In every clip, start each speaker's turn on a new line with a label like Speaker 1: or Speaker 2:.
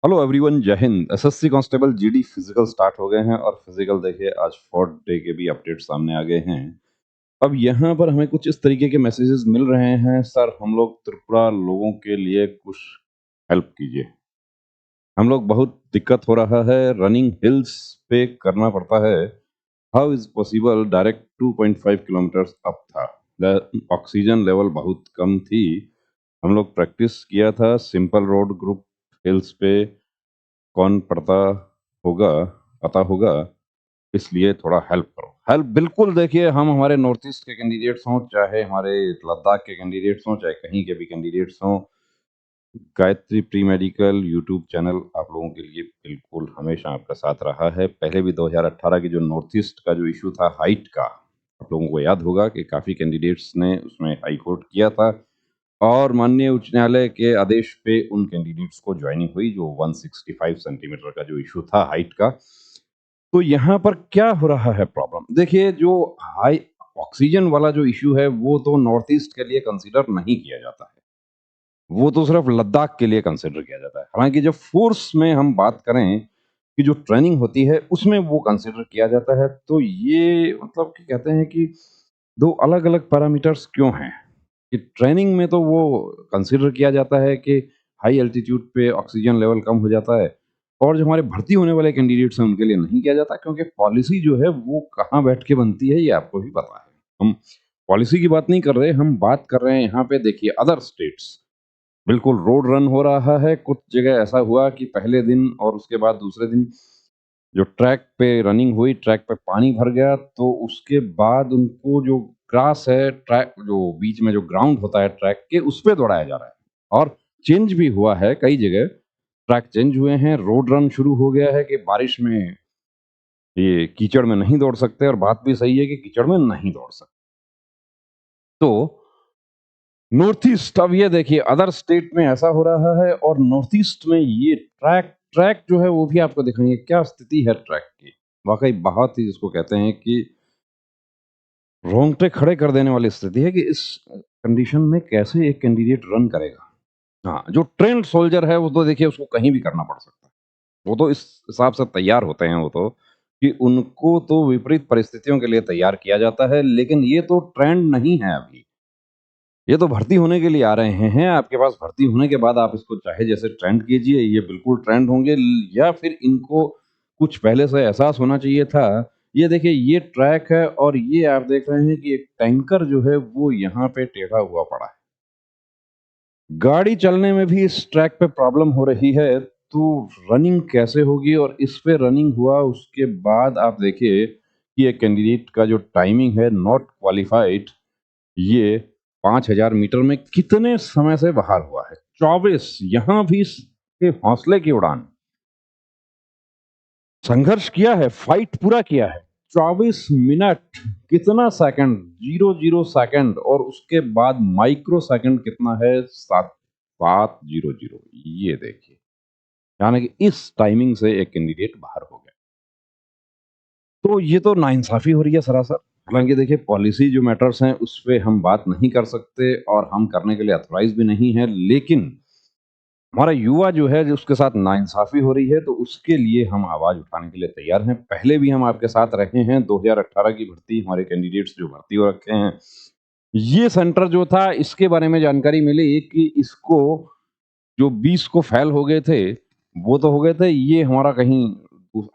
Speaker 1: Hello everyone, जय Hind. SSC constable GD physical start हो गए हैं और फिजिकल देखिए आज फोर्थ डे के भी अपडेट सामने आ गए हैं। अब यहाँ पर हमें कुछ इस तरीके के मैसेजेस मिल रहे हैं, सर हम लोग त्रिपुरा लोगों के लिए कुछ हेल्प कीजिए। हम लोग बहुत दिक्कत हो रहा है, रनिंग हिल्स पे करना पड़ता है। How is possible? Direct 2.5 kilometres up था, ऑक्सीजन लेवल बहुत कम थी। हम लोग प्रैक्टिस किया था सिंपल रोड ग्रुप हिल्स पे। कौन पता होगा, इसलिए थोड़ा हेल्प करो। हेल्प बिल्कुल, देखिए हम हमारे नॉर्थ ईस्ट के कैंडिडेट्स हों, चाहे हमारे लद्दाख के कैंडिडेट्स हों, चाहे कहीं के भी कैंडिडेट्स हों, Gayatri pre medical YouTube channel आप लोगों के लिए बिल्कुल हमेशा आपका साथ रहा है। पहले भी 2018 की जो नॉर्थ ईस्ट का जो इशू था हाइट का, आप लोगों को याद होगा कि काफ़ी कैंडिडेट्स ने उसमें हाई कोर्ट किया था और माननीय उच्च न्यायालय के आदेश पे उन कैंडिडेट्स को ज्वाइनिंग हुई, जो 165 सेंटीमीटर का जो इशू था हाइट का। तो यहाँ पर क्या हो रहा है प्रॉब्लम? देखिए, जो हाई ऑक्सीजन वाला जो इशू है वो तो नॉर्थ ईस्ट के लिए कंसीडर नहीं किया जाता है, वो तो सिर्फ लद्दाख के लिए कंसीडर किया जाता है। हालांकि जब फोर्स में हम बात करें कि जो ट्रेनिंग होती है उसमें वो कंसीडर किया जाता है, तो ये मतलब कि कहते हैं कि दो अलग अलग पैरामीटर्स क्यों हैं कि ट्रेनिंग में तो वो कंसीडर किया जाता है कि हाई एल्टीट्यूड पे ऑक्सीजन लेवल कम हो जाता है, और जो हमारे भर्ती होने वाले कैंडिडेट्स हैं उनके लिए नहीं किया जाता, क्योंकि पॉलिसी जो है वो कहाँ बैठ के बनती है ये आपको भी पता है। हम पॉलिसी की बात नहीं कर रहे, हम बात कर रहे हैं यहाँ पे। देखिए अदर स्टेट्स बिल्कुल रोड रन हो रहा है। कुछ जगह ऐसा हुआ कि पहले दिन और उसके बाद दूसरे दिन जो ट्रैक पे रनिंग हुई, ट्रैक पे पानी भर गया, तो उसके बाद उनको जो ग्रास है, ट्रैक जो बीच में जो ग्राउंड होता है ट्रैक के, उस पे दौड़ाया जा रहा है। और चेंज भी हुआ है, कई जगह ट्रैक चेंज हुए हैं, रोड रन शुरू हो गया है कि बारिश में ये कीचड़ में नहीं दौड़ सकते, और बात भी सही है कि कीचड़ में नहीं दौड़ सकते। तो नॉर्थ ईस्ट, अब ये देखिए अदर स्टेट में ऐसा हो रहा है और नॉर्थ ईस्ट में ये ट्रैक ट्रैक जो है वो भी आपको दिखाएंगे क्या स्थिति है ट्रैक की। वाकई बहुत ही, जिसको कहते हैं कि रोंगटे खड़े कर देने वाली स्थिति है कि इस कंडीशन में कैसे एक कैंडिडेट रन करेगा। हाँ, जो ट्रेंड सोल्जर है वो तो देखिए उसको कहीं भी करना पड़ सकता है। वो तो इस हिसाब से तैयार होते हैं, वो तो कि उनको तो विपरीत परिस्थितियों के लिए तैयार किया जाता है। लेकिन ये तो ट्रेंड नहीं है अभी, ये तो भर्ती होने के लिए आ रहे हैं। आपके पास भर्ती होने के बाद आप इसको चाहे जैसे ट्रेंड कीजिए, ये बिल्कुल ट्रेंड होंगे। या फिर इनको कुछ पहले से एहसास होना चाहिए था। ये देखिए ये ट्रैक है और ये आप देख रहे हैं कि एक टैंकर जो है वो यहाँ पे टेढ़ा हुआ पड़ा है। गाड़ी चलने में भी इस ट्रैक पे प्रॉब्लम हो रही है, तो रनिंग कैसे होगी? और इस पे रनिंग हुआ उसके बाद आप देखिए कि एक कैंडिडेट का जो टाइमिंग है नॉट क्वालिफाइड, ये 5000 मीटर में कितने समय से बाहर हुआ है? 24। यहाँ भी इसके हौसले की उड़ान, संघर्ष किया है, फाइट पूरा किया है। 24 मिनट, कितना सेकंड? 00 सेकंड, और उसके बाद माइक्रो सेकंड कितना है? 7700। ये देखिए, यानी कि इस टाइमिंग से एक कैंडिडेट बाहर हो गया। तो ये तो नाइंसाफी हो रही है सरासर। हालांकि देखिए पॉलिसी जो मैटर्स हैं उस पे हम बात नहीं कर सकते और हम करने के लिए अथॉराइज भी नहीं है, लेकिन हमारा युवा जो है जो उसके साथ नाइंसाफी हो रही है, तो उसके लिए हम आवाज उठाने के लिए तैयार हैं। पहले भी हम आपके साथ रहे हैं। 2018 की भर्ती, हमारे कैंडिडेट्स जो भर्ती हो रखे हैं, ये सेंटर जो था इसके बारे में जानकारी मिली कि इसको जो 20 को फेल हो गए थे, वो तो हो गए थे, ये हमारा कहीं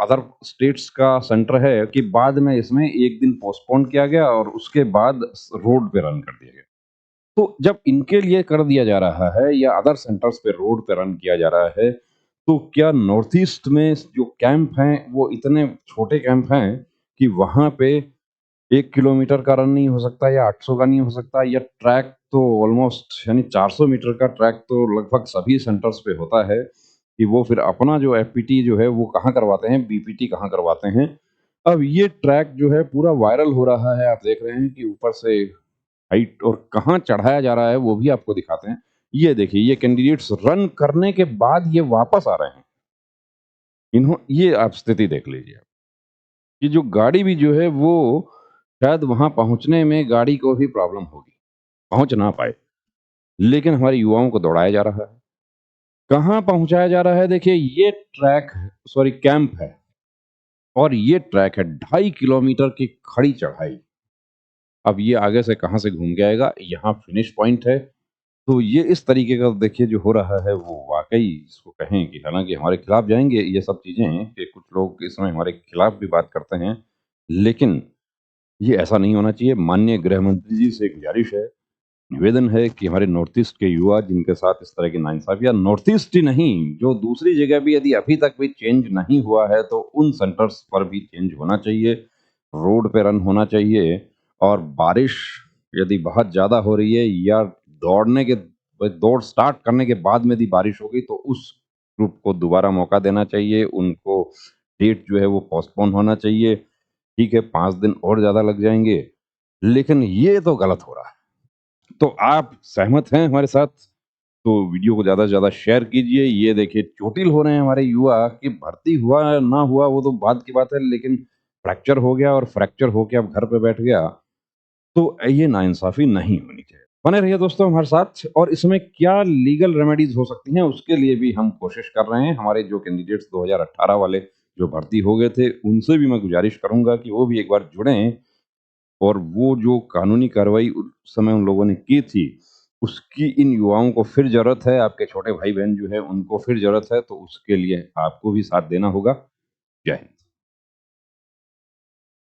Speaker 1: अदर स्टेट्स का सेंटर है कि बाद में इसमें एक दिन पोस्टपोन किया गया और उसके बाद रोड पे रन कर दिया गया। तो जब इनके लिए कर दिया जा रहा है या अदर सेंटर्स पे रोड पे रन किया जा रहा है, तो क्या नॉर्थ ईस्ट में जो कैंप हैं वो इतने छोटे कैंप हैं कि वहां पे 1 किलोमीटर का रन नहीं हो सकता या 800 का नहीं हो सकता? या ट्रैक तो ऑलमोस्ट यानी 400 मीटर का ट्रैक तो लगभग सभी सेंटर्स पे होता है कि वो फिर अपना जो एफपीटी जो है वो कहाँ करवाते हैं, बीपीटी कहाँ करवाते हैं। अब ये ट्रैक जो है पूरा वायरल हो रहा है, आप देख रहे हैं कि ऊपर से हाइट और कहाँ चढ़ाया जा रहा है वो भी आपको दिखाते हैं। ये देखिए ये कैंडिडेट्स रन करने के बाद ये वापस आ रहे हैं। इन्हों ये आप स्थिति देख लीजिए कि जो गाड़ी भी जो है वो शायद वहां पहुंचने में गाड़ी को भी प्रॉब्लम होगी, पहुंच ना पाए, लेकिन हमारे युवाओं को दौड़ाया जा रहा है। कहाँ पहुँचाया जा रहा है? देखिए ये ट्रैक सॉरी कैंप है और ये ट्रैक है 2.5 किलोमीटर की खड़ी चढ़ाई। अब ये आगे से कहाँ से घूम के आएगा? यहाँ फिनिश पॉइंट है। तो ये इस तरीके का देखिए जो हो रहा है वो वाक़ई इसको कहें कि हालाँकि हमारे खिलाफ जाएँगे ये सब चीज़ें कि कुछ लोग इस समय हमारे खिलाफ भी बात करते हैं। लेकिन ये ऐसा नहीं होना चाहिए। माननीय गृह मंत्री जी से गुज़ारिश है, निवेदन है कि हमारे नॉर्थ ईस्ट के युवा जिनके साथ इस तरह की नाइंसाफ़ी या नॉर्थ ईस्ट ही नहीं, जो दूसरी जगह भी यदि अभी तक भी चेंज नहीं हुआ है, तो उन सेंटर्स पर भी चेंज होना चाहिए। रोड पे रन होना चाहिए और बारिश यदि बहुत ज़्यादा हो रही है या दौड़ने के दौड़ स्टार्ट करने के बाद में यदि बारिश हो गई, तो उस ग्रुप को दोबारा मौका देना चाहिए। उनको डेट जो है वो पोस्टपोन होना चाहिए। ठीक है, 5 दिन और ज़्यादा लग जाएँगे, लेकिन ये तो गलत हो रहा है। तो आप सहमत हैं हमारे साथ? तो वीडियो को ज़्यादा से ज़्यादा शेयर कीजिए। ये देखिए चोटिल हो रहे हैं हमारे युवा कि भर्ती हुआ ना हुआ वो तो बाद की बात है, लेकिन फ्रैक्चर हो गया और फ्रैक्चर होके अब घर पे बैठ गया, तो ये नाइंसाफ़ी नहीं होनी चाहिए। बने रहिए दोस्तों हमारे साथ और इसमें क्या लीगल रेमेडीज़ हो सकती हैं, उसके लिए भी हम कोशिश कर रहे हैं। हमारे जो कैंडिडेट्स 2018 वाले जो भर्ती हो गए थे, उनसे भी मैं गुज़ारिश करूँगा कि वो भी एक बार जुड़ें और वो जो कानूनी कार्रवाई उस समय उन लोगों ने की थी, उसकी इन युवाओं को फिर ज़रूरत है, आपके छोटे भाई-बहन जो हैं, उनको फिर ज़रूरत है, तो उसके लिए आपको भी साथ देना होगा। जय हिंद।